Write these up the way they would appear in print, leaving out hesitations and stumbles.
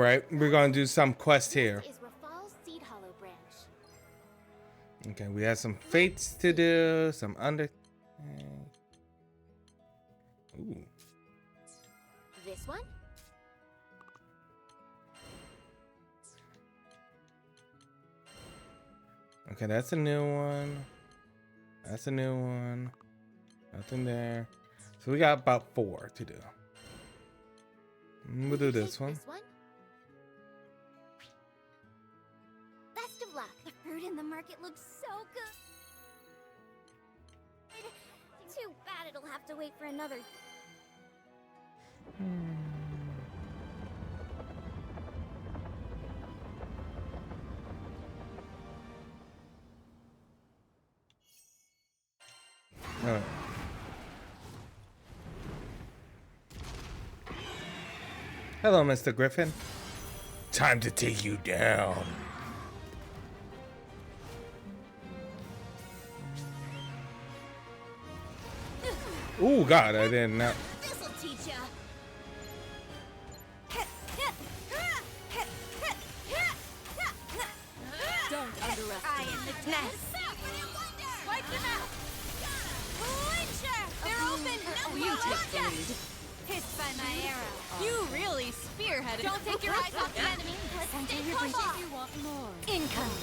right, we're gonna do some quest here. Is Rafal's Seed Hollow branch. Okay, we have some fates to do, some under. Ooh. This one? Okay, that's a new one. That's a new one. Nothing there. So we got about 4 to do. We'll do this one. This one? Best of luck. The fruit in the market looks so good. Too bad it'll have to wait for another. All right. Hello, Mr. Griffin. Time to take you down. Oh God, I didn't know. This'll teach ya. Don't underestimate. I am the nest. Wipe them out. Clincher! They're open. No You more take the lead. Hit by my arrow. You really spearheaded. Don't take your eyes off the enemy. Stay close. You want more? Income.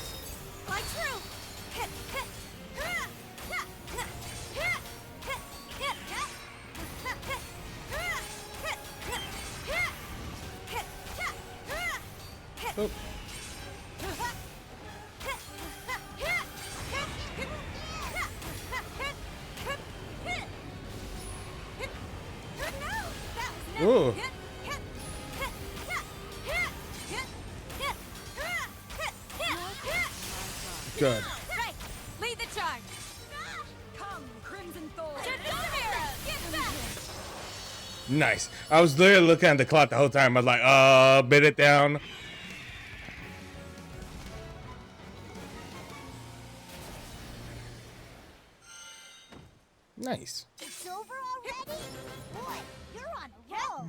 Like true. Oh. Ooh. Good. Right. Lead the charge. Come, Crimson Thorn. Get back. Nice. I was literally looking at the clock the whole time. I was like, bit it down. Nice. It's over already? Boy, you're on a roll.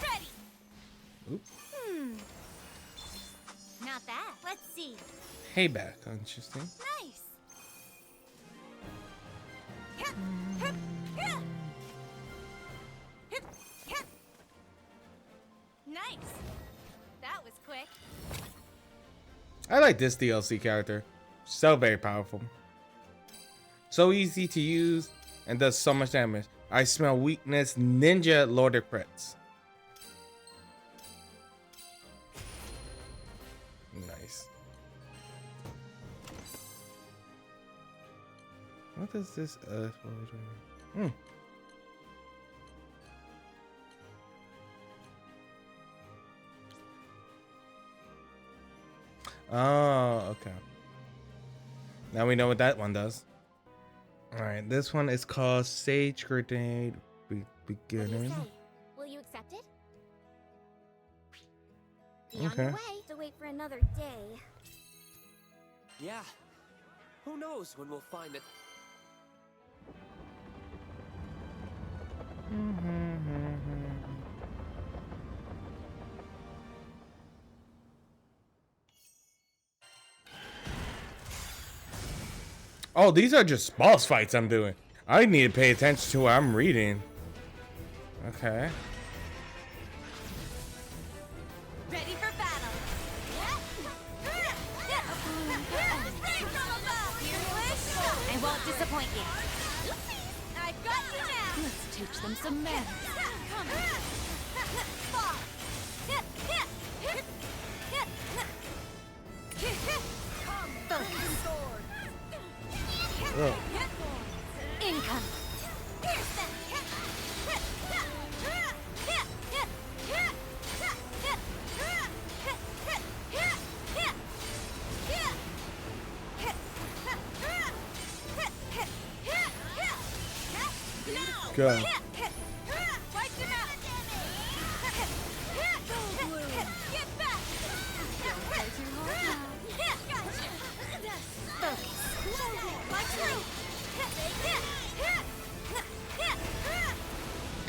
Ready. Oops. Not bad. Let's see. Hayback. Interesting. Nice. Nice. That was quick. I like this DLC character. So very powerful. So easy to use and does so much damage. I smell weakness. Ninja Lord of Crits. Nice. What is this? Oh, okay. Now we know what that one does. All right, this one is called Sage Grenade Beginning. Will you accept it? Be Okay. on your way to wait for another day. Yeah. Who knows when we'll find it. Oh, these are just boss fights I'm doing. I need to pay attention to what I'm reading. Okay. Ready for battle. I won't disappoint you. I got you now. Let's teach them some manners. Oh. Income. Go.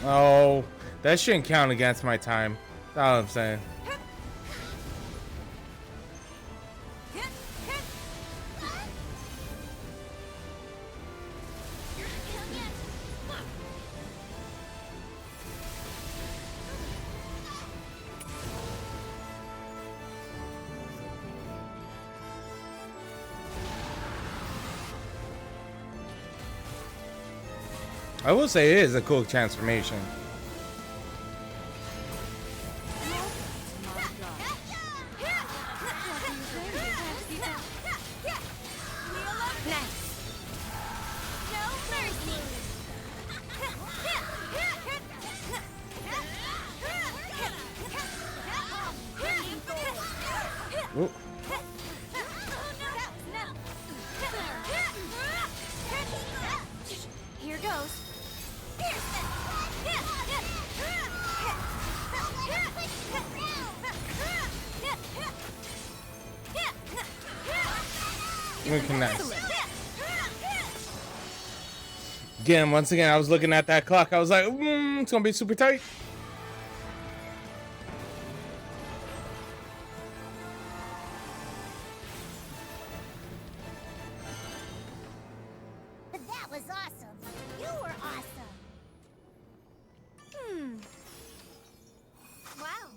Oh, that shouldn't count against my time. That's all I'm saying. I will say it is a cool transformation. Ooh. Here goes. We connect. Again, once again, I was looking at that clock. I was like, it's gonna be super tight. That was awesome. You were awesome. Wow.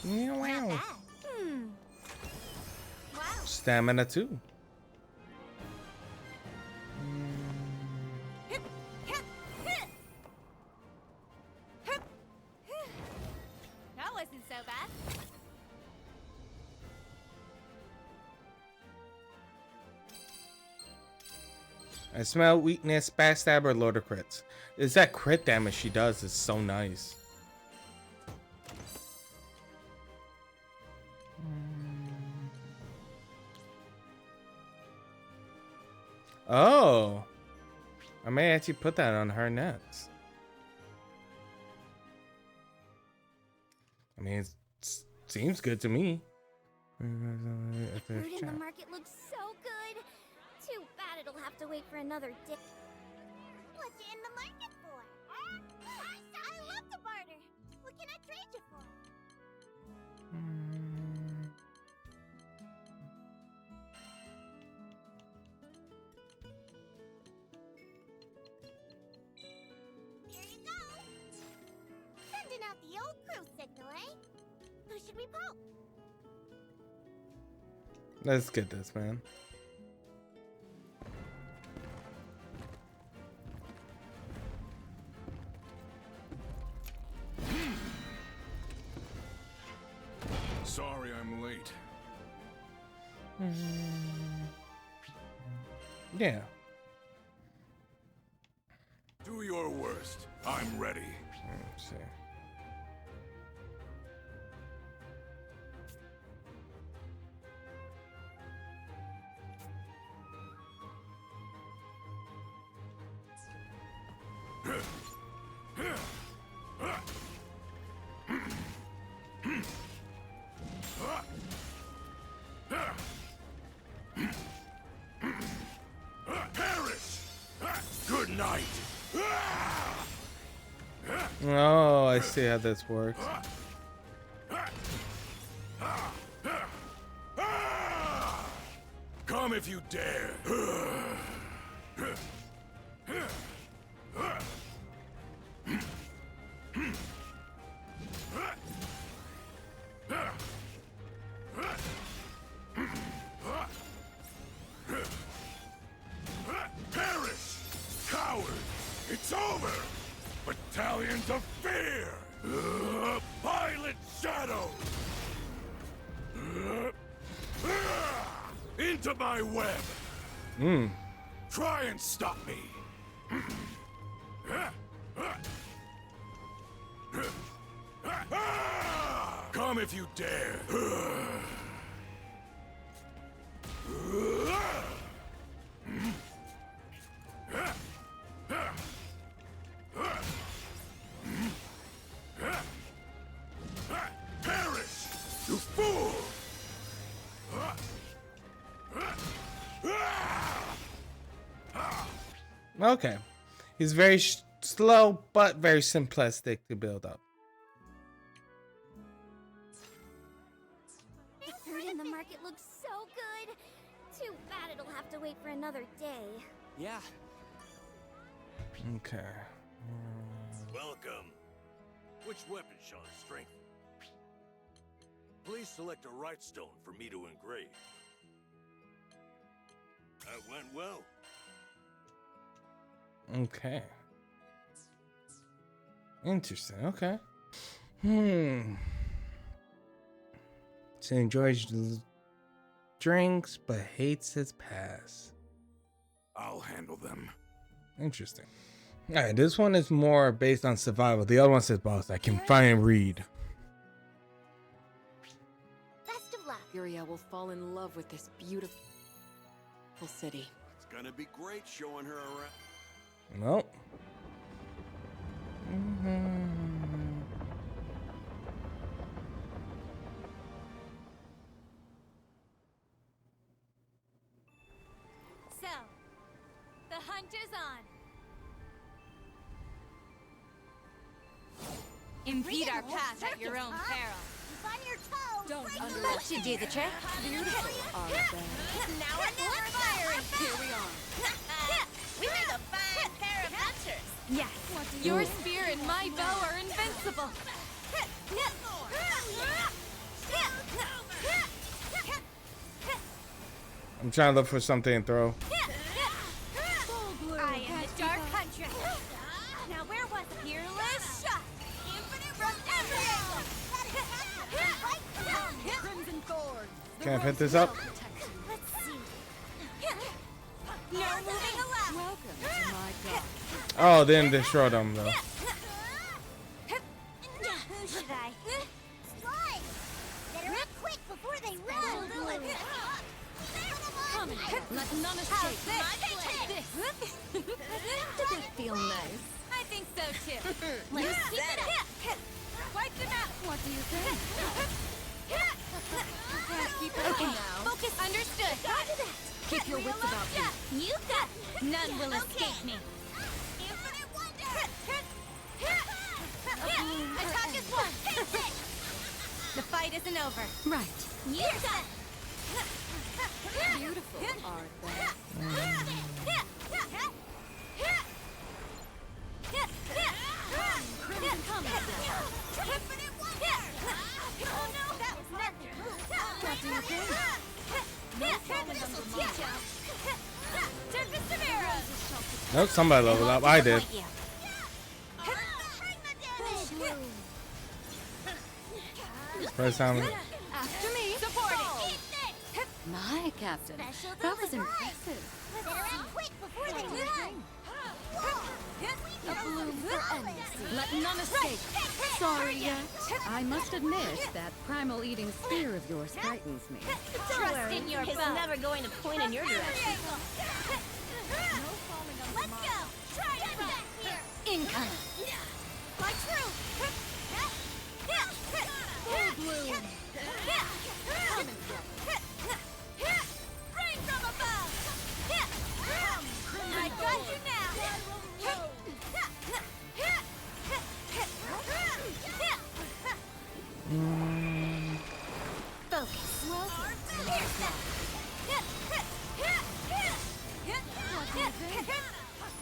Yeah, wow. Not bad. Wow. Stamina too. That wasn't so bad. I smell weakness, backstabber, load of crits. It's that crit damage she does is so nice. Oh, I may actually put that on her next. I mean, it seems good to me. Food in the market looks so good. Too bad it'll have to wait for another day. What you in the market for? I love to barter. What can I trade you for? Here you go. Sending out the old crew signal, eh? Who should we poke? Let's get this, man. Sorry I'm late. Yeah. Do your worst. I'm ready. Let's see. Perish! Good night! Oh, I see how this works. Come if you dare! Perish! Coward! It's over! Battalions of fear! Violet shadow! Into my web! Try and stop me! Come if you dare! Perish! You fool! Okay. He's very slow, but very simplistic to build up. The food in the market looks so good. Too bad it'll have to wait for another day. Yeah. Okay. Welcome. Which weapon shall I strengthen? Please select a right stone for me to engrave. That went well. Okay. Interesting. Okay. So he enjoys drinks but hates his past. I'll handle them. Interesting. All right, this one is more based on survival. The other one says boss. I can finally read. Best of luck. Furia will fall in love with this beautiful city. It's gonna be great showing her around. Nope. So, the hunt is on. Impede our path at your own peril. Keep on your toes. Don't Break underestimate. the motion. Should do the trick. Beautiful are they? Now we're firing. Here we are. We make a fine pair of hunters. Yes. Your spear and my bow are invincible. I'm trying to look for something to throw. I am the Dark Huntress. Now where was it? Fearless shot. Infinite from every angle. Crimson Thorns. Can I pick this up? Let's see. No moving allowed. Welcome to my garden. Oh, then destroy them though. Who should I? Slide. Better act quick before they run. Come here. Let none escape. This. Did it feel nice? I think so too. Let's keep it up. Wipe them out. What do you think? Keep it Okay, now. Focus. Understood. Keep your wits about you. You got it. None will escape me. Infinite wonder. Attack is one. The fight isn't over. Right. You got it. Beautiful are they? Nope, somebody leveled up. I did. First time. After me. Support it. My captain. Special That was delivery. impressive. Better act quick before they run. A bloom for endless. Let none escape. Sorry yet. I must admit that primal eating spear of yours frightens me. Trust in your bow. going to point in your direction. Let's go. Try it back here. Incoming. My truth. Full bloom. Rain from above. I got you now.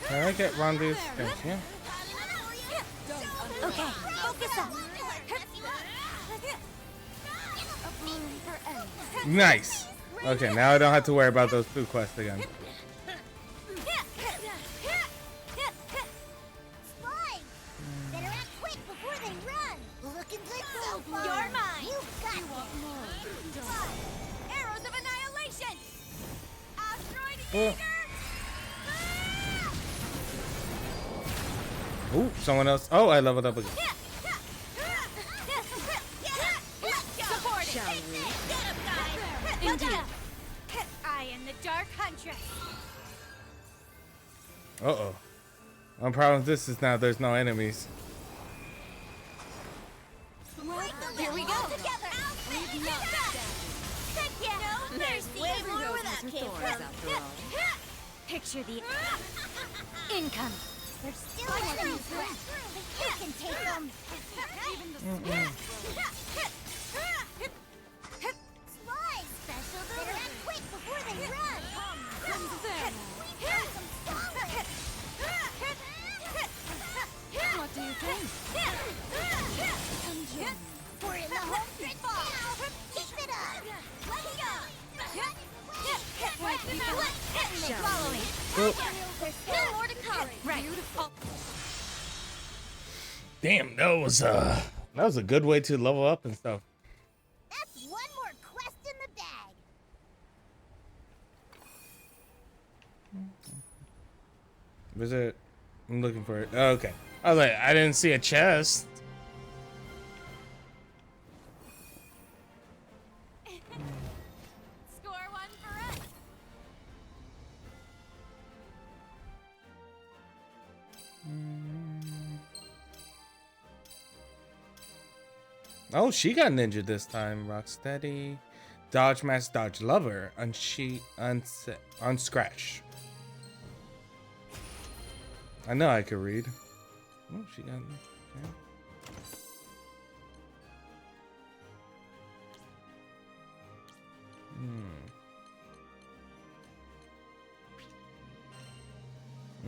Can I get one of these? Thank you. Okay, focus up. Nice. Okay, now I don't have to worry about those food quests again. Slide. Better act quick before they run. Looking good so far. You're mine. You got it. Arrows of annihilation. Asteroid Oh. eater. Ooh, someone else. Oh, I leveled up again. Support it. Shall we? Indeed. I am the Dark Huntress. Uh-oh. One problem with this is now there's no enemies. Here we go. Together. Leave not standing. No, there's way more where that Thorns came after all. Picture the incoming. There's still enemies left. You can take them. Slide. Special delivery. Better act quick before they run. What do you think? We're in the home stretch now. Keep it up. Let's go. Right, people. Enemy Following. Oh. There's still more to come. Right. Beautiful. Damn, that was a good way to level up and stuff. That's one more quest in the bag. Was it? I'm looking for it. Oh, okay. I was like, I didn't see a chest. Score one for us. Oh, she got ninja this time. Rocksteady, dodge master, dodge lover, unscratch. I know I could read. Oh, she got. Okay.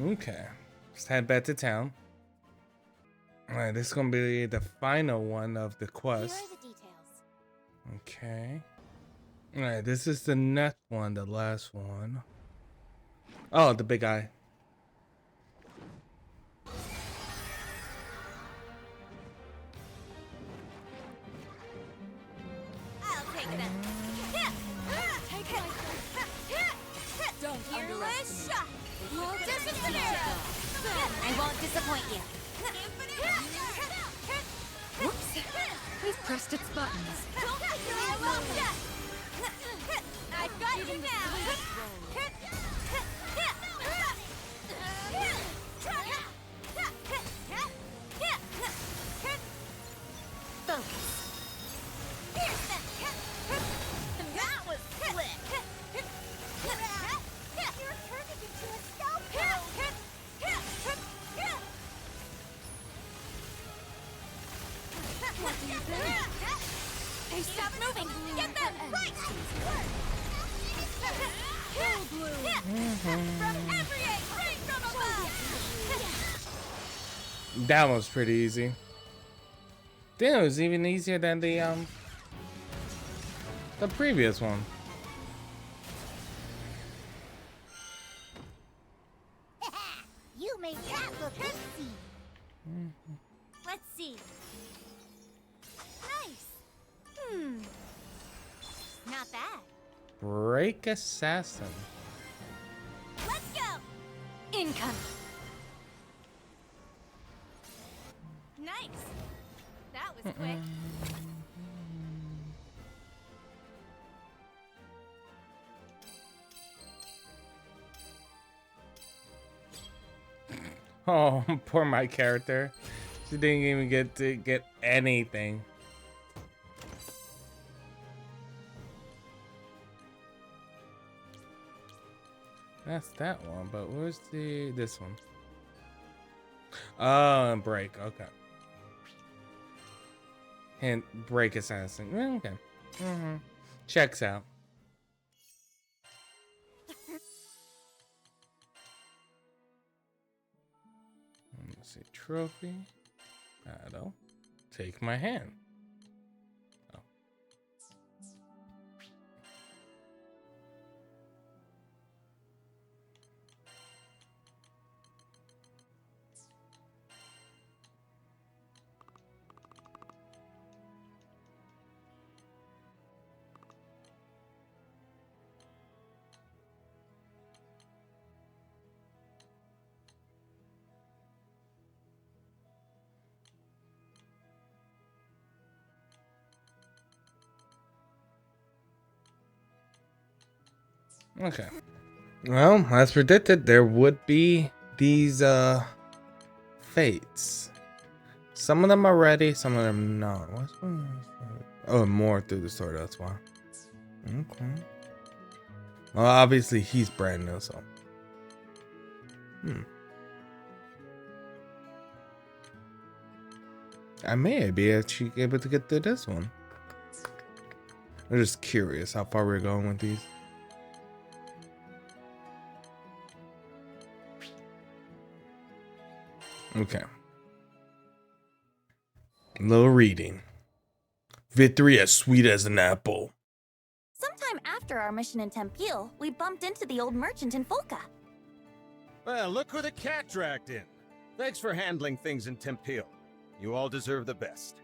Okay, let's head back to town. All right, this is gonna be the final one of the Here quest. are the details. Okay. All right, this is the next one, the last one. Oh, the big eye. I'll take them. Take it. Don't Fearless shot. Look Just a at sparrow. I won't disappoint you. Whoops. We've pressed its buttons. I've got you now. That was slick. You're turning into a stealth pose. Hey, stop moving. Get them. Right. From every egg, straight from above. That was pretty easy. Damn, it was even easier than the previous one. You made that look easy. Let's see. Nice. Not bad. Break assassin. Let's go. Income. Nice. That was quick. Oh, poor my character. She didn't even get to get anything. That's that one, but where's this one? Oh, and break. Okay. And break assassin. Okay. Checks out. Let's see. Trophy. Battle. Take my hand. Oh. Okay. Well, as predicted, there would be these fates. Some of them are ready, some of them not. What's one? Oh, more through the story, that's why. Okay. Well, obviously he's brand new, so. I may be actually able to get through this one. I'm just curious how far we're going with these. Okay. A little reading. Victory as sweet as an apple. Sometime after our mission in Tempeal, we bumped into the old merchant in Folka. Well, look who the cat dragged in. Thanks for handling things in Tempeal. You all deserve the best.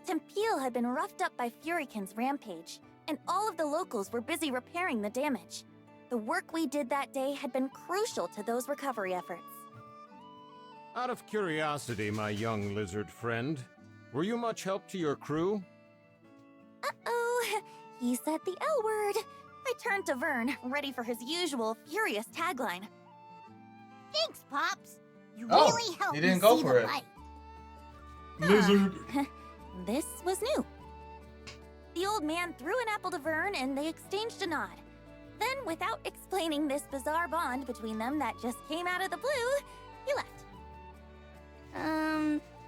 Tempeal had been roughed up by Furykin's rampage, and all of the locals were busy repairing the damage. The work we did that day had been crucial to those recovery efforts. Out of curiosity, my young lizard friend, were you much help to your crew? Uh-oh, he said the L word. I turned to Vern, ready for his usual furious tagline. Thanks, Pops. You really helped he didn't me go see for the it. light. Lizard. This was new. The old man threw an apple to Vern and they exchanged a nod. Then, without explaining this bizarre bond between them that just came out of the blue, he left.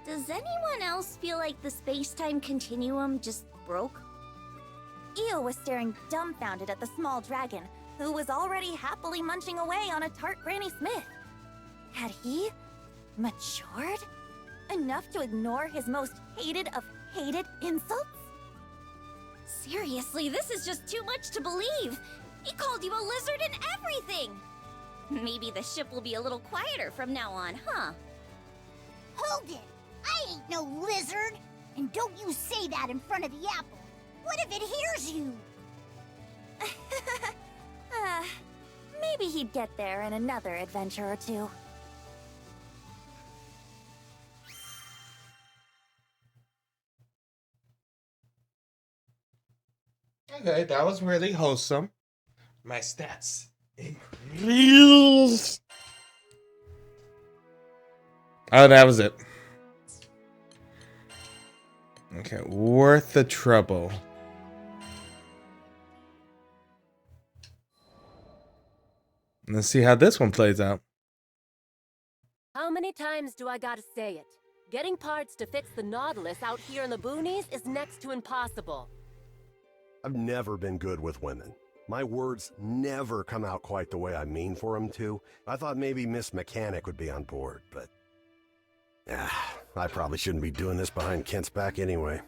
Does anyone else feel like the space-time continuum just broke? Io was staring dumbfounded at the small dragon, who was already happily munching away on a tart Granny Smith. Had he matured enough to ignore his most hated of hated insults? Seriously, this is just too much to believe. He called you a lizard and everything. Maybe the ship will be a little quieter from now on, huh? Hold it! I ain't no lizard! And don't you say that in front of the apple! What if it hears you? Maybe he'd get there in another adventure or two. Okay, that was really wholesome. My stats increased. Oh, that was it. Okay, worth the trouble. Let's see how this one plays out. How many times do I gotta say it? Getting parts to fix the Nautilus out here in the boonies is next to impossible. I've never been good with women. My words never come out quite the way I mean for them to. I thought maybe Miss Mechanic would be on board, but... I probably shouldn't be doing this behind Kent's back anyway.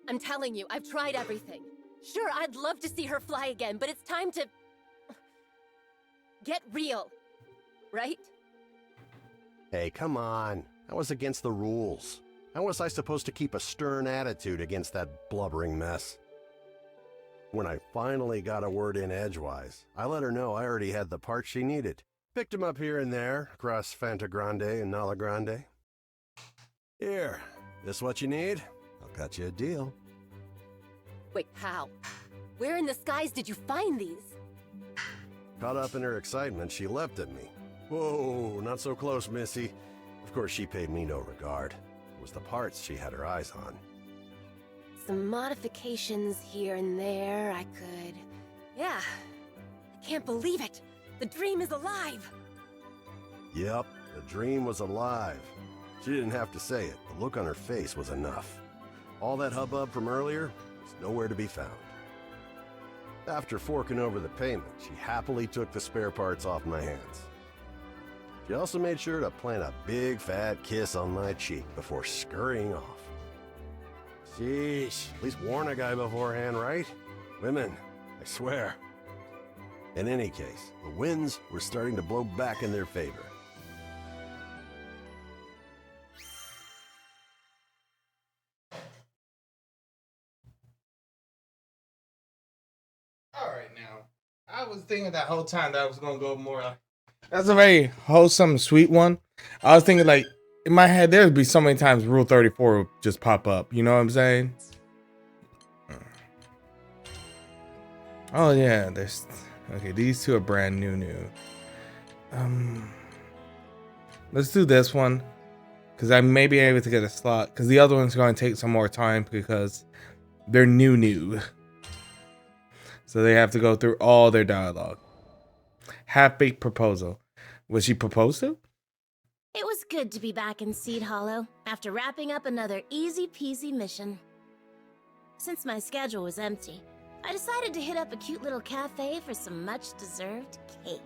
I'm telling you, I've tried everything. Sure, I'd love to see her fly again, but it's time to... get real. Right? Hey, come on. That was against the rules. How was I supposed to keep a stern attitude against that blubbering mess? When I finally got a word in edgewise, I let her know I already had the parts she needed. Picked him up here and there, across Fanta Grande and Nala Grande. Here, this what you need? I'll cut you a deal. Wait, how? Where in the skies did you find these? Caught up in her excitement, she leapt at me. Whoa, not so close, Missy. Of course, she paid me no regard. It was the parts she had her eyes on. Some modifications here and there, I could... Yeah. I can't believe it! The dream is alive! Yep, the dream was alive. She didn't have to say it. The look on her face was enough. All that hubbub from earlier was nowhere to be found. After forking over the payment, she happily took the spare parts off my hands. She also made sure to plant a big fat kiss on my cheek before scurrying off. Sheesh, at least warn a guy beforehand, right? Women, I swear. In any case, the winds were starting to blow back in their favor. All right, now. I was thinking that whole time that I was going to go more like... That's a very wholesome, sweet one. I was thinking, like, in my head, there would be so many times Rule 34 would just pop up. You know what I'm saying? Oh, yeah. There's... Okay, these two are brand new. Let's do this one. Because I may be able to get a slot. Because the other one's going to take some more time because they're new. So they have to go through all their dialogue. Half-baked proposal. Was she proposed to? It was good to be back in Seed Hollow after wrapping up another easy-peasy mission. Since my schedule was empty, I decided to hit up a cute little cafe for some much-deserved cake.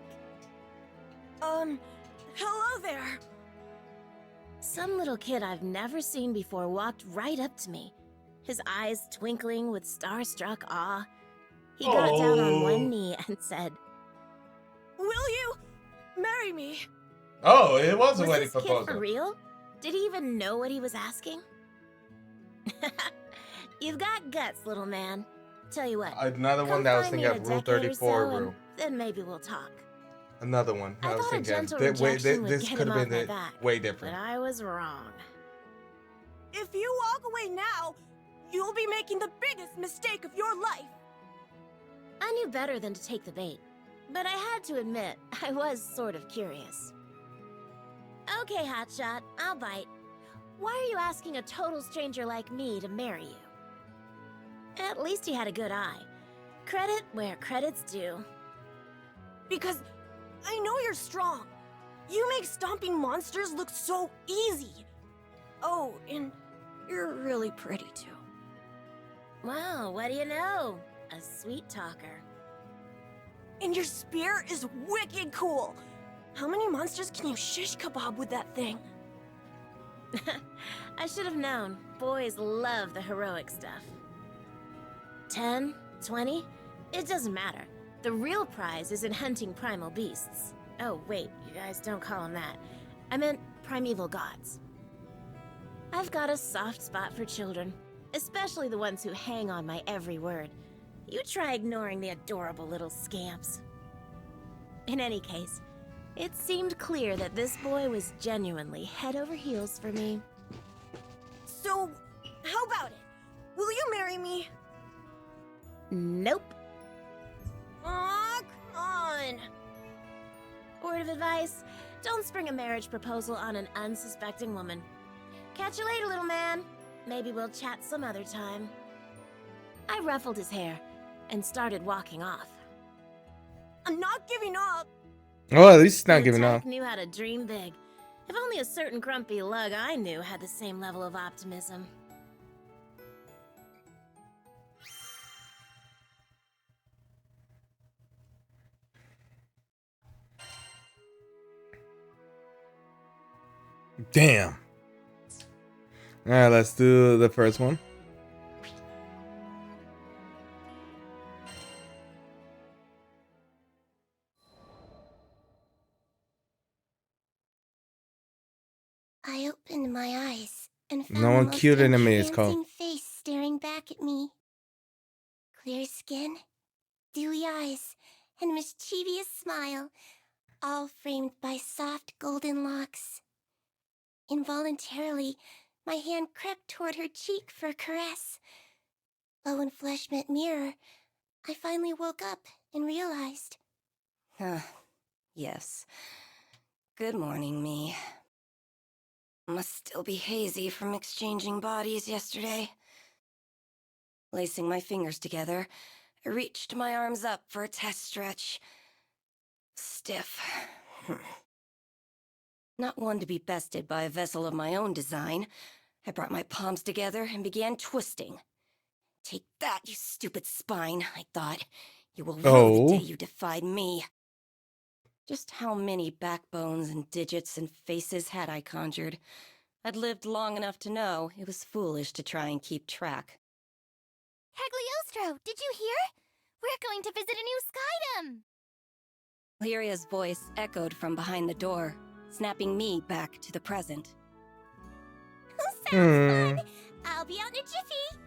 Hello there! Some little kid I've never seen before walked right up to me, his eyes twinkling with starstruck awe. He got down on one knee and said, Will you marry me? Oh, it was a Was wedding this kid proposal. for real? Did he even know what he was asking? You've got guts, little man. Tell you what. Another come one that was find me thinking in of a Rule decade or 34 so, and rule. then maybe we'll talk. Another one. I was thought a thinking gentle of. rejection would This get could him have off my been back, way but different. I was wrong. If you walk away now, you'll be making the biggest mistake of your life. I knew better than to take the bait, but I had to admit, I was sort of curious. Okay, hotshot, I'll bite. Why are you asking a total stranger like me to marry you? At least he had a good eye. Credit where credit's due. Because I know you're strong. You make stomping monsters look so easy. Oh, and you're really pretty too. Wow, what do you know? A sweet talker. And your spear is wicked cool. How many monsters can you shish kebab with that thing? I should have known. Boys love the heroic stuff. 10, 20? It doesn't matter. The real prize is in hunting primal beasts. Oh, wait, you guys don't call them that. I meant primeval gods. I've got a soft spot for children, especially the ones who hang on my every word. You try ignoring the adorable little scamps. In any case, it seemed clear that this boy was genuinely head over heels for me. So, how about it? Will you marry me? Nope. Aw, come on. Word of advice, don't spring a marriage proposal on an unsuspecting woman. Catch you later, little man. Maybe we'll chat some other time. I ruffled his hair and started walking off. I'm not giving up. Oh, at least he's not giving Jack up. knew how to dream big. If only a certain grumpy lug I knew had the same level of optimism. Damn. All right, let's do the first one. I opened my eyes and found No the one most cute enemy is called. entrancing face staring back at me. Clear skin, dewy eyes, and mischievous smile, all framed by soft golden locks. Involuntarily, my hand crept toward her cheek for a caress. But when flesh met mirror, I finally woke up and realized. Yes. Good morning, me. Must still be hazy from exchanging bodies yesterday. Lacing my fingers together, I reached my arms up for a test stretch. Stiff. Not one to be bested by a vessel of my own design, I brought my palms together and began twisting. Take that, you stupid spine, I thought. You will rue the day you defied me. Just how many backbones and digits and faces had I conjured? I'd lived long enough to know it was foolish to try and keep track. Cagliostro, did you hear? We're going to visit a new skydom! Lyria's voice echoed from behind the door, snapping me back to the present. Sounds fun! I'll be out in a jiffy!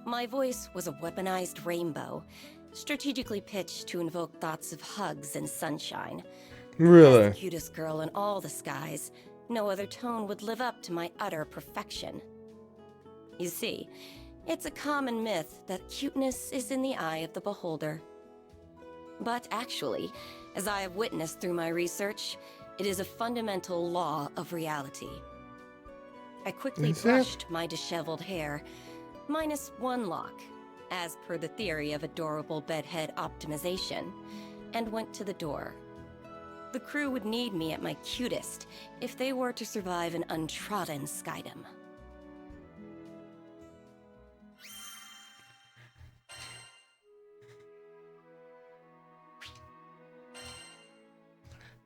My voice was a weaponized rainbow, strategically pitched to invoke thoughts of hugs and sunshine. Really? As the cutest girl in all the skies, no other tone would live up to my utter perfection. You see, it's a common myth that cuteness is in the eye of the beholder. But actually, as I have witnessed through my research, it is a fundamental law of reality. I quickly brushed my disheveled hair, minus one lock, as per the theory of adorable bedhead optimization, and went to the door. The crew would need me at my cutest if they were to survive an untrodden skydom.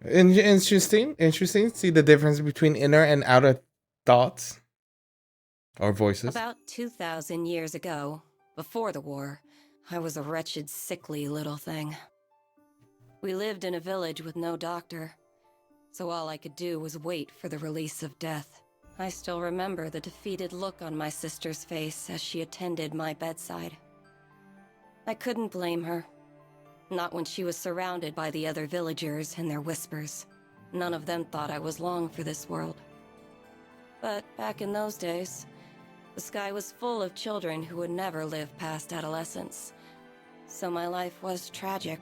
Interesting. See the difference between inner and outer thoughts or voices. About 2,000 years ago, before the war, I was a wretched, sickly little thing. We lived in a village with no doctor. so all I could do was wait for the release of death. I still remember the defeated look on my sister's face as she attended my bedside. I couldn't blame her. Not when she was surrounded by the other villagers and their whispers. None of them thought I was long for this world. But back in those days, the sky was full of children who would never live past adolescence. So my life was tragic,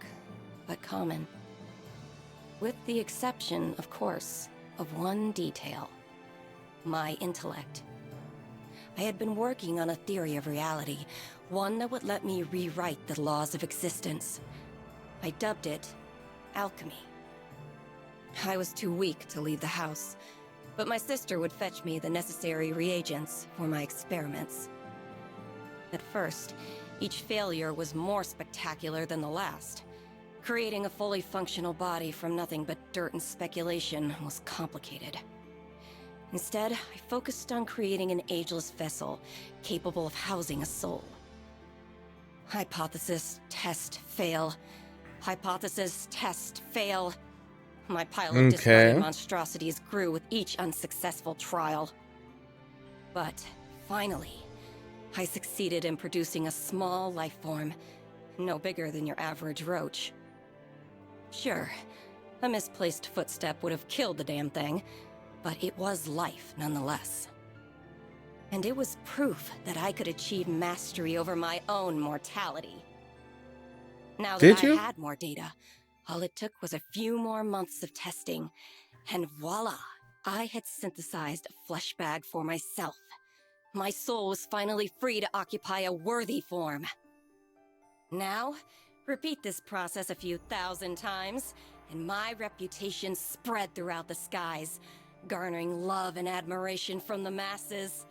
but common. With the exception, of course, of one detail. My intellect. I had been working on a theory of reality, one that would let me rewrite the laws of existence. I dubbed it alchemy. I was too weak to leave the house, but my sister would fetch me the necessary reagents for my experiments. At first, each failure was more spectacular than the last. Creating a fully functional body from nothing but dirt and speculation was complicated. Instead, I focused on creating an ageless vessel capable of housing a soul. Hypothesis, test, fail. Hypothesis, test, fail. My pile of discarded monstrosities grew with each unsuccessful trial. But finally, I succeeded in producing a small life form, no bigger than your average roach. Sure, a misplaced footstep would have killed the damn thing, but it was life nonetheless. And it was proof that I could achieve mastery over my own mortality. Now that I had more data, all it took was a few more months of testing, and voila, I had synthesized a flesh bag for myself. My soul was finally free to occupy a worthy form. Now, repeat this process a few thousand times, and my reputation spread throughout the skies, garnering love and admiration from the masses.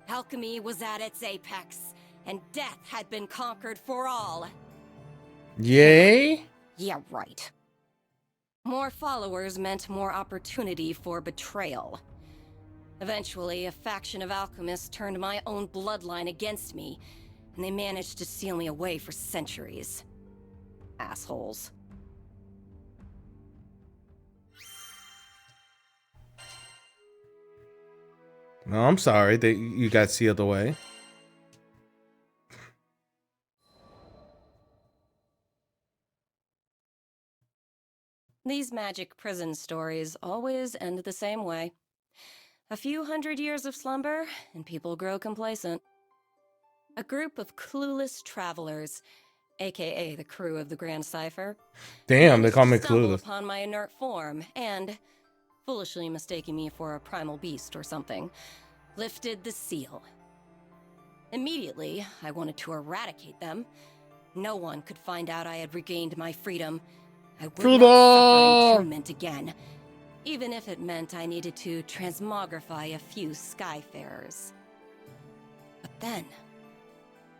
Alchemy was at its apex, and death had been conquered for all. Yay? Yeah, right. More followers meant more opportunity for betrayal. Eventually, a faction of alchemists turned my own bloodline against me, and they managed to seal me away for centuries. Assholes. No, I'm sorry that you got sealed away. These magic prison stories always end the same way. A few hundred years of slumber, and people grow complacent. A group of clueless travelers, aka the crew of the Grand Cipher. Damn, they call me clueless. clueless. Upon my inert form, and, foolishly mistaking me for a primal beast or something, lifted the seal. Immediately, I wanted to eradicate them. No one could find out I had regained my freedom. I would not suffer entombment again, even if it meant I needed to transmogrify a few Skyfarers. But then,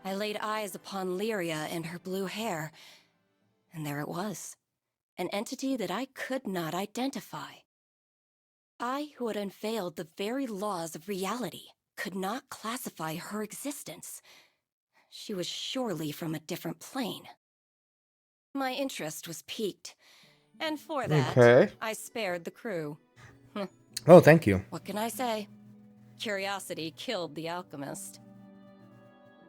I laid eyes upon Lyria and her blue hair, and there it was, an entity that I could not identify. I, who had unveiled the very laws of reality, could not classify her existence. She was surely from a different plane. My interest was piqued, and for that, I spared the crew. Oh, thank you. What can I say? Curiosity killed the alchemist.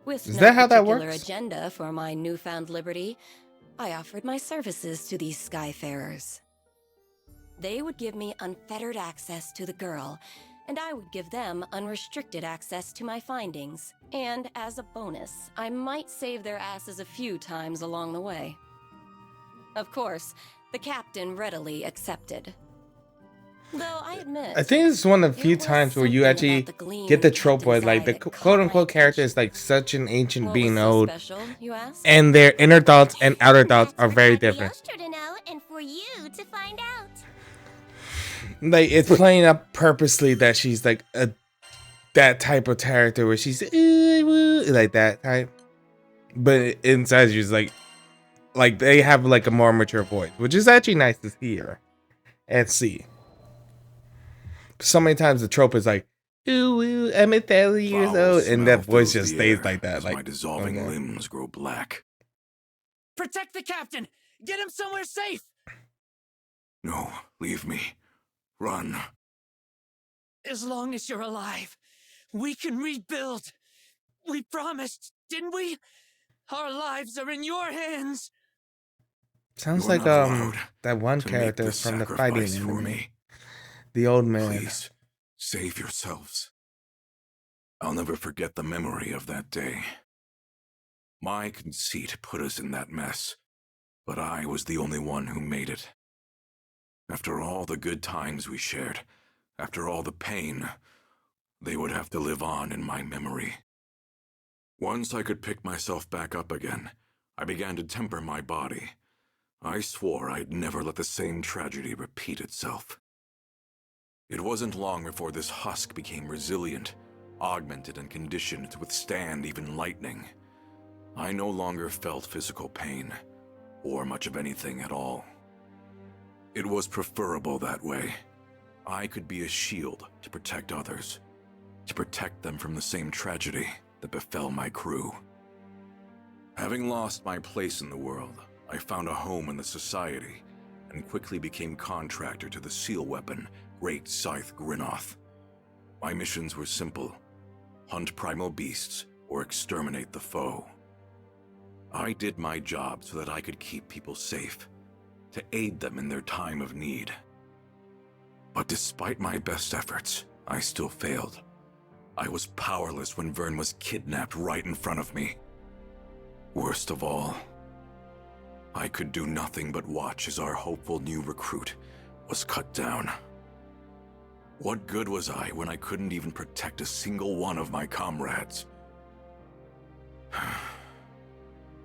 With Is no that how that particular works? agenda for my newfound liberty, I offered my services to these Skyfarers. They would give me unfettered access to the girl, and I would give them unrestricted access to my findings. And as a bonus, I might save their asses a few times along the way. Of course, the captain readily accepted. Though I admit, I think it's one of the few times where you actually get the trope where like the quote-unquote character is like such an ancient being old, and their inner thoughts and outer thoughts are very different. To know and for you to find out. Like it's playing up purposely that she's like that type of character where she's like that type, but inside she's like they have like a more mature voice, which is actually nice to hear and see. So many times the trope is like, ooh, I'm 1,000 years old, and that voice just stays like that. Like my dissolving limbs grow black. Protect the captain! Get him somewhere safe! No, leave me. Run. As long as you're alive, we can rebuild. We promised, didn't we? Our lives are in your hands. Sounds You're like not allowed that one to make character this from the fighting sacrifice for anime. me. The old man. Please, save yourselves. I'll never forget the memory of that day. My conceit put us in that mess, but I was the only one who made it. After all the good times we shared, after all the pain, they would have to live on in my memory. Once I could pick myself back up again, I began to temper my body. I swore I'd never let the same tragedy repeat itself. It wasn't long before this husk became resilient, augmented and conditioned to withstand even lightning. I no longer felt physical pain, or much of anything at all. It was preferable that way. I could be a shield to protect others, to protect them from the same tragedy that befell my crew. Having lost my place in the world, I found a home in the society, and quickly became contractor to the seal weapon, Great Scythe Grynoth. My missions were simple: hunt primal beasts or exterminate the foe. I did my job so that I could keep people safe, to aid them in their time of need. But despite my best efforts, I still failed. I was powerless when Vern was kidnapped right in front of me. Worst of all, I could do nothing but watch as our hopeful new recruit was cut down. What good was I when I couldn't even protect a single one of my comrades?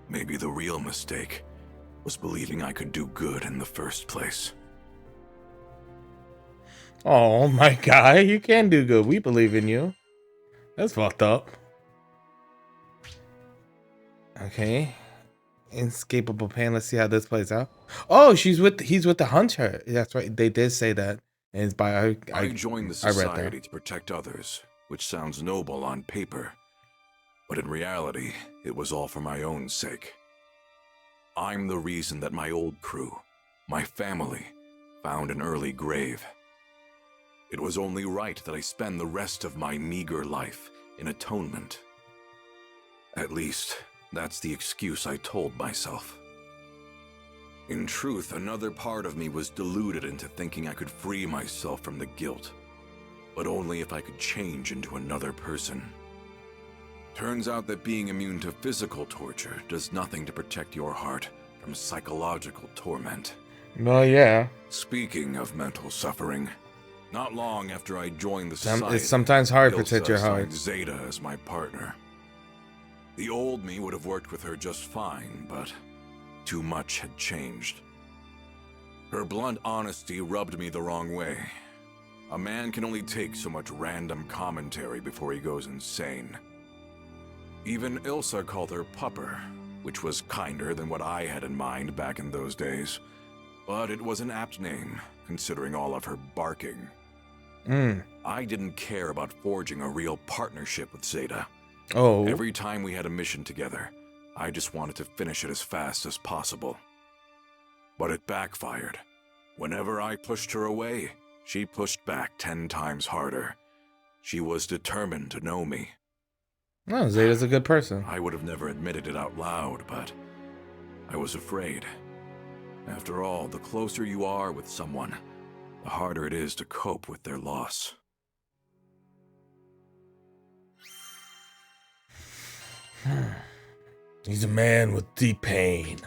Maybe the real mistake was believing I could do good in the first place. Oh my guy, you can do good. We believe in you. That's fucked up. Okay. Inescapable pain. Let's see how this plays out. Oh, he's with the hunter. That's right. They did say that. And it's by I joined the I read society that. to protect others, which sounds noble on paper. But in reality, it was all for my own sake. I'm the reason that my old crew, my family, found an early grave. It was only right that I spend the rest of my meager life in atonement. At least, that's the excuse I told myself. In truth, another part of me was deluded into thinking I could free myself from the guilt, but only if I could change into another person. Turns out that being immune to physical torture does nothing to protect your heart from psychological torment. Well, yeah. Speaking of mental suffering, not long after I joined the society, It's sometimes hard to protect your Ilsa heart. assigned Zeta as my partner. The old me would have worked with her just fine, but too much had changed. Her blunt honesty rubbed me the wrong way. A man can only take so much random commentary before he goes insane. Even Ilsa called her Pupper, which was kinder than what I had in mind back in those days. But it was an apt name, considering all of her barking. I didn't care about forging a real partnership with Zeta. Oh. Every time we had a mission together, I just wanted to finish it as fast as possible. But it backfired. Whenever I pushed her away, she pushed back 10 times harder. She was determined to know me. No, Zeta's a good person. I would have never admitted it out loud, but I was afraid. After all, the closer you are with someone, the harder it is to cope with their loss. He's a man with deep pain.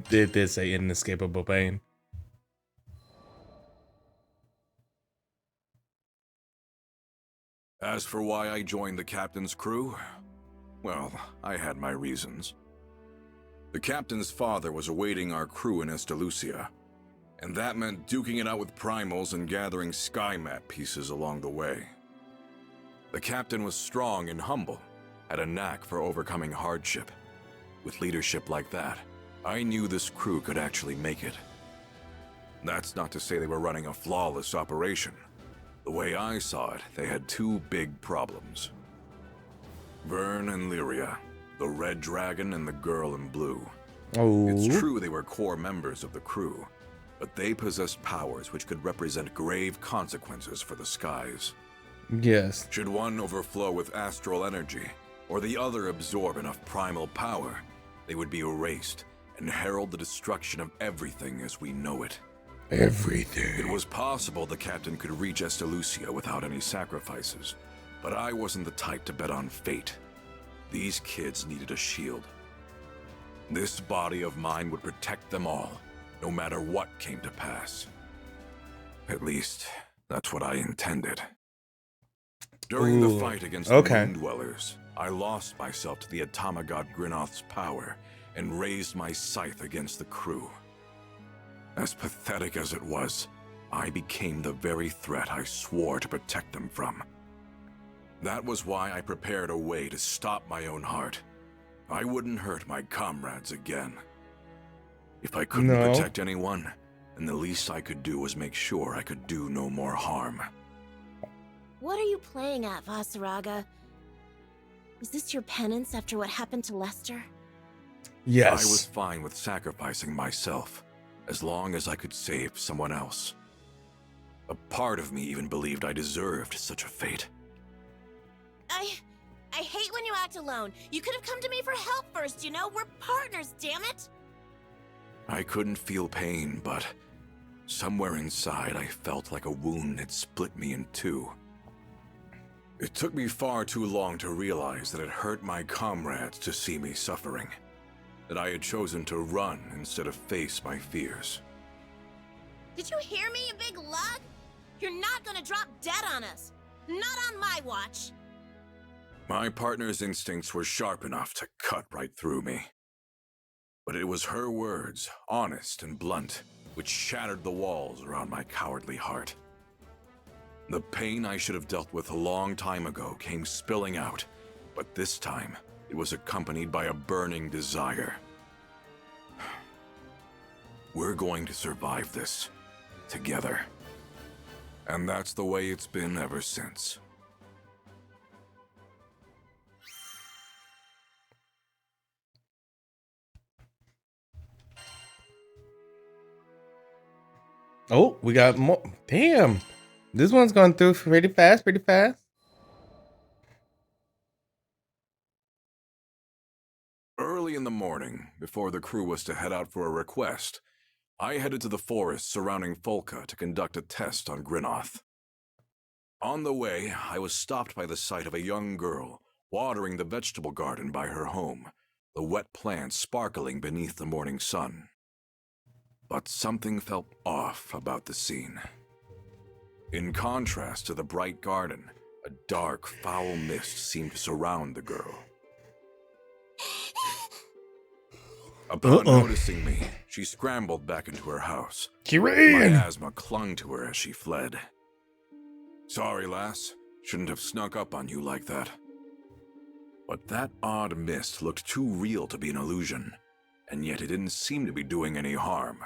Did say inescapable pain. As for why I joined the captain's crew, well, I had my reasons. The captain's father was awaiting our crew in Estalucia, and that meant duking it out with primals and gathering sky map pieces along the way. The captain was strong and humble, had a knack for overcoming hardship. With leadership like that, I knew this crew could actually make it. That's not to say they were running a flawless operation. The way I saw it, they had two big problems. Vern and Lyria, the Red Dragon and the Girl in Blue. Oh. It's true they were core members of the crew, but they possessed powers which could represent grave consequences for the skies. Yes. Should one overflow with astral energy, or the other absorb enough primal power, they would be erased and herald the destruction of everything as we know it. Everything. It was possible the captain could reach Estelucia without any sacrifices, but I wasn't the type to bet on fate. These kids needed a shield. This body of mine would protect them all, no matter what came to pass. At least, that's what I intended. During the fight against the Moon Dwellers, I lost myself to the Automagod Grinoth's power and raised my scythe against the crew. As pathetic as it was, I became the very threat I swore to protect them from. That was why I prepared a way to stop my own heart. I wouldn't hurt my comrades again. If I couldn't protect anyone, then the least I could do was make sure I could do no more harm. What are you playing at, Vasaraga? Is this your penance after what happened to Lester? Yes. I was fine with sacrificing myself, as long as I could save someone else. A part of me even believed I deserved such a fate. I hate when you act alone. You could have come to me for help first, you know? We're partners, damn it! I couldn't feel pain, but somewhere inside I felt like a wound had split me in two. It took me far too long to realize that it hurt my comrades to see me suffering. That I had chosen to run instead of face my fears. Did you hear me, you big lug? You're not gonna drop dead on us. Not on my watch. My partner's instincts were sharp enough to cut right through me. But it was her words, honest and blunt, which shattered the walls around my cowardly heart. The pain I should have dealt with a long time ago came spilling out, but this time it was accompanied by a burning desire. We're going to survive this, together. And that's the way it's been ever since. Oh, we got more. Damn. This one's going through pretty fast, pretty fast. Early in the morning, before the crew was to head out for a request, I headed to the forest surrounding Folca to conduct a test on Grinoth. On the way, I was stopped by the sight of a young girl watering the vegetable garden by her home, the wet plants sparkling beneath the morning sun. But something felt off about the scene. In contrast to the bright garden, a dark, foul mist seemed to surround the girl. Upon noticing me, she scrambled back into her house. She ran! My asthma clung to her as she fled. Sorry, lass. Shouldn't have snuck up on you like that. But that odd mist looked too real to be an illusion, and yet it didn't seem to be doing any harm.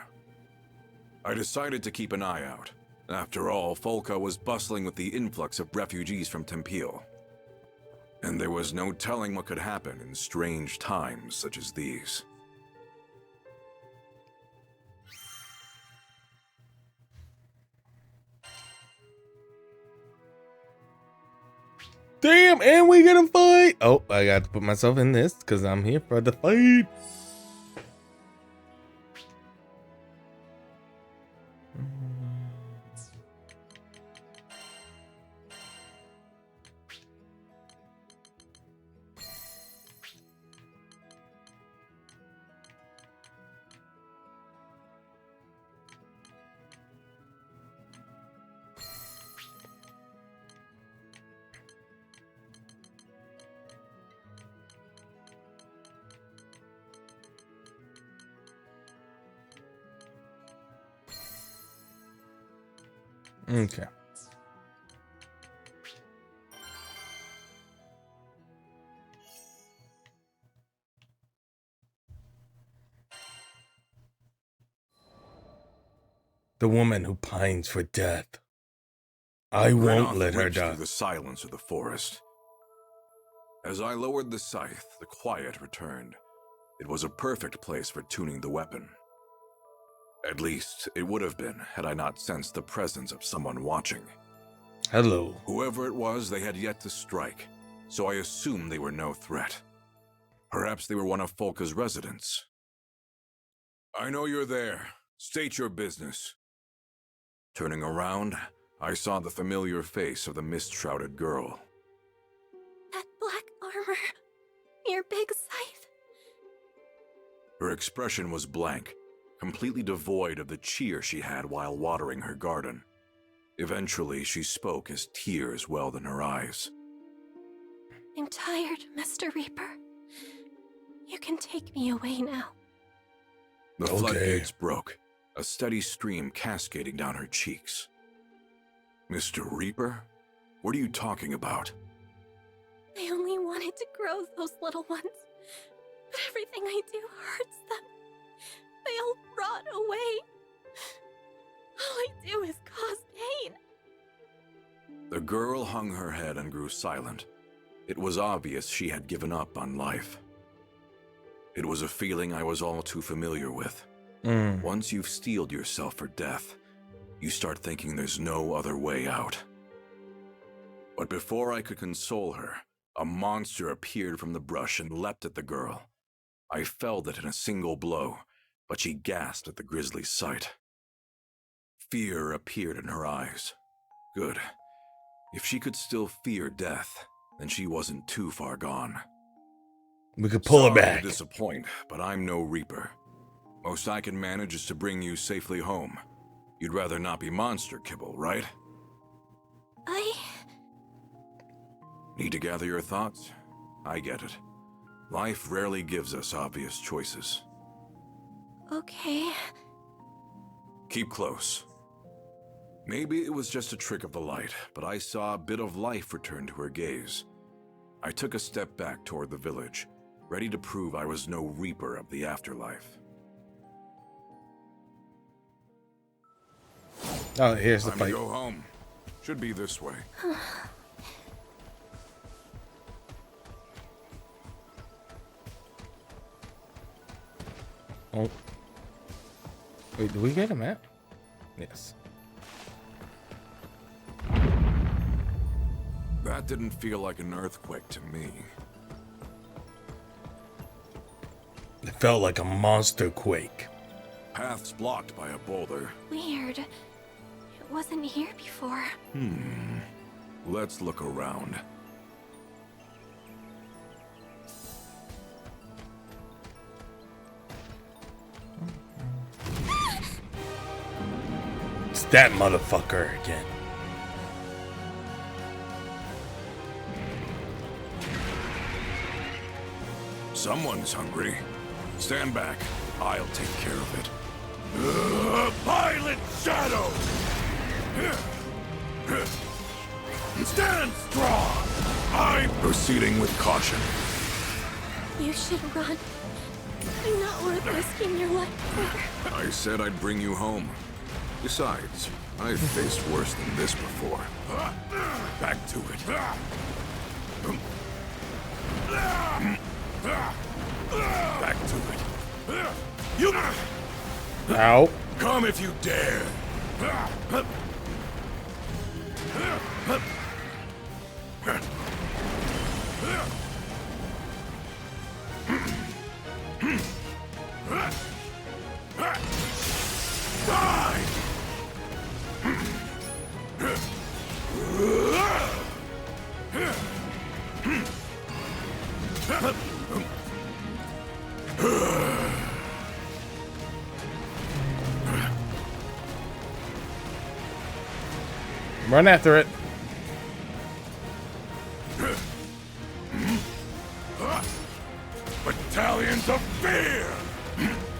I decided to keep an eye out. After all, Folca was bustling with the influx of refugees from Tempeal. And there was no telling what could happen in strange times such as these. Damn, and we gonna fight. Oh, I got to put myself in this because I'm here for the fight. Okay. The woman who pines for death. I won't let her die. Through the silence of the forest. As I lowered the scythe, the quiet returned. It was a perfect place for tuning the weapon. At least, it would have been had I not sensed the presence of someone watching. Hello. Whoever it was, they had yet to strike, so I assumed they were no threat. Perhaps they were one of Folka's residents. I know you're there. State your business. Turning around, I saw the familiar face of the mist-shrouded girl. That black armor. Your big scythe. Her expression was blank, completely devoid of the cheer she had while watering her garden. Eventually, she spoke as tears welled in her eyes. I'm tired, Mr. Reaper. You can take me away now. The floodgates broke, a steady stream cascading down her cheeks. Mr. Reaper? What are you talking about? I only wanted to grow those little ones, but everything I do hurts them. They all rot away. All I do is cause pain. The girl hung her head and grew silent. It was obvious she had given up on life. It was a feeling I was all too familiar with. Once you've steeled yourself for death, you start thinking there's no other way out. But before I could console her, a monster appeared from the brush and leapt at the girl. I felled it in a single blow, but she gasped at the grisly sight. Fear appeared in her eyes. Good. If she could still fear death, then she wasn't too far gone. We could pull her back. Sorry to disappoint, but I'm no Reaper. Most I can manage is to bring you safely home. You'd rather not be monster kibble, right? Need to gather your thoughts? I get it. Life rarely gives us obvious choices. Okay. Keep close. Maybe it was just a trick of the light, but I saw a bit of life return to her gaze. I took a step back toward the village, ready to prove I was no Reaper of the afterlife. Oh, here's the Time to fight. go home. Should be this way. Oh. Wait, do we get a map? Yes. That didn't feel like an earthquake to me. It felt like a monster quake. Paths blocked by a boulder. Weird. It wasn't here before. Let's look around. It's that motherfucker again. Someone's hungry. Stand back. I'll take care of it. Violet Shadow! Stand strong! I'm proceeding with caution. You should run. You're not worth risking your life for. I said I'd bring you home. Besides, I've faced worse than this before. Back to it. Back to it. You... Ow. Come if you dare. Run after it. Battalions of fear!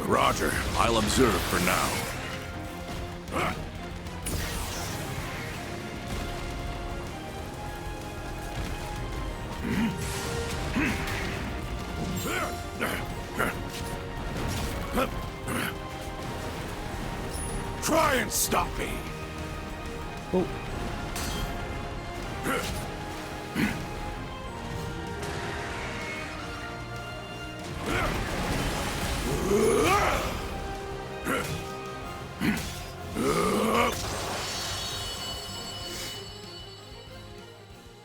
Roger, I'll observe for now. Try and stop me! Oh.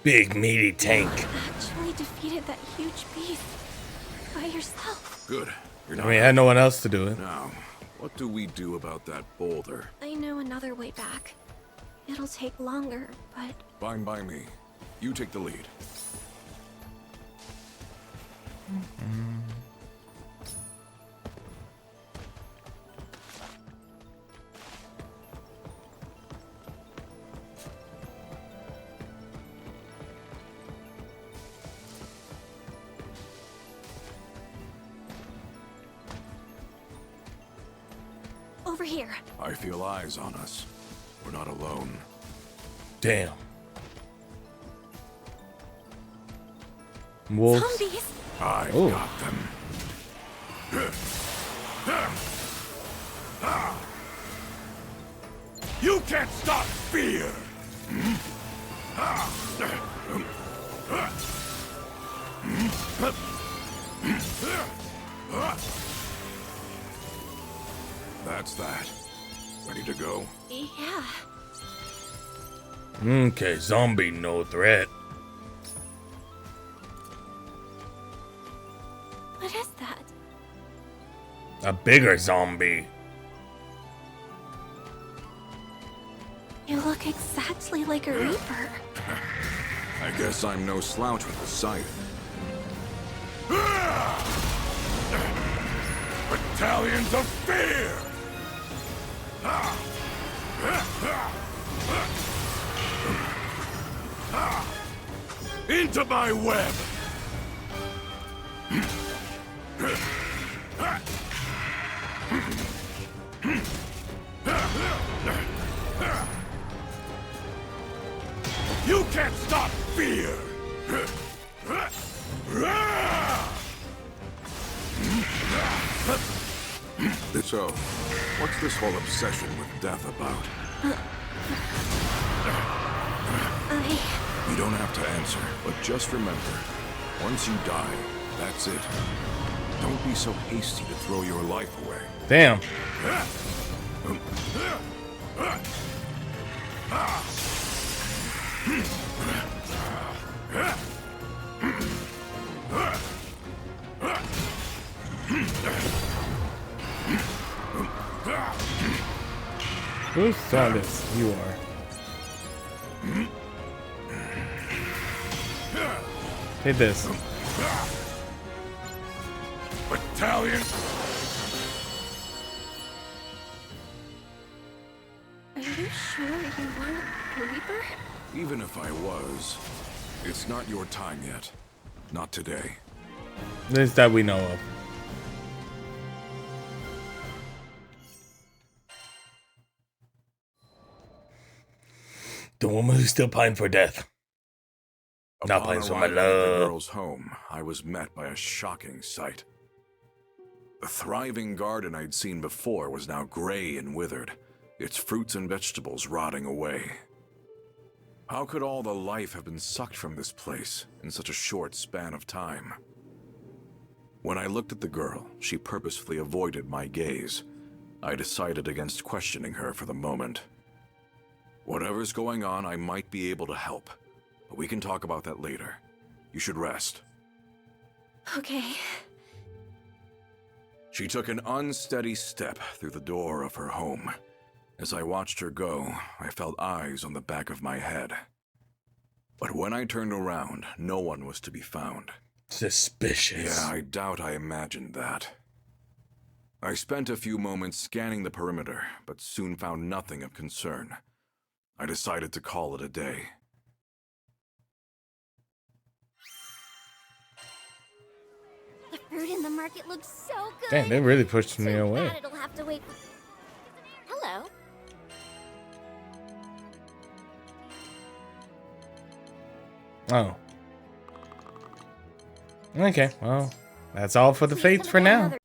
Big meaty tank. You actually defeated that huge beast by yourself. Good. You're I not mean, I had no one else to do it. Now, what do we do about that boulder? I know another way back. It'll take longer, but Fine by me. You take the lead. over here. I feel eyes on us. We're not alone. Damn. Wolves. Zombies! I've Ooh. got them. You can't stop fear! That's that. Ready to go? Yeah. Okay, zombie no threat. What is that? A bigger zombie. You look exactly like a Reaper. I guess I'm no slouch with the scythe. Battalions of fear! Into my web! You can't stop fear! So, what's this whole obsession with death about? You don't have to answer, but just remember, once you die, that's it. Don't be so hasty to throw your life away. Damn. Who saw this? You are. Take this. Battalion! Are you sure you weren't a Reaper? Even if I was, it's not your time yet. Not today. At least that we know of. The woman who's still pined for death. Not playing for my Upon arriving at the love. girl's home, I was met by a shocking sight. The thriving garden I'd seen before was now gray and withered, its fruits and vegetables rotting away. How could all the life have been sucked from this place in such a short span of time? When I looked at the girl, she purposefully avoided my gaze. I decided against questioning her for the moment. Whatever's going on, I might be able to help. But we can talk about that later. You should rest. Okay. She took an unsteady step through the door of her home. As I watched her go, I felt eyes on the back of my head. But when I turned around, no one was to be found. Suspicious. Yeah, I doubt I imagined that. I spent a few moments scanning the perimeter, but soon found nothing of concern. I decided to call it a day. The fruit in the market looks so good. Damn, they really pushed me Too away. bad it'll have to wait. Hello. Oh. Okay, well, that's all for the Please fates come for again now. another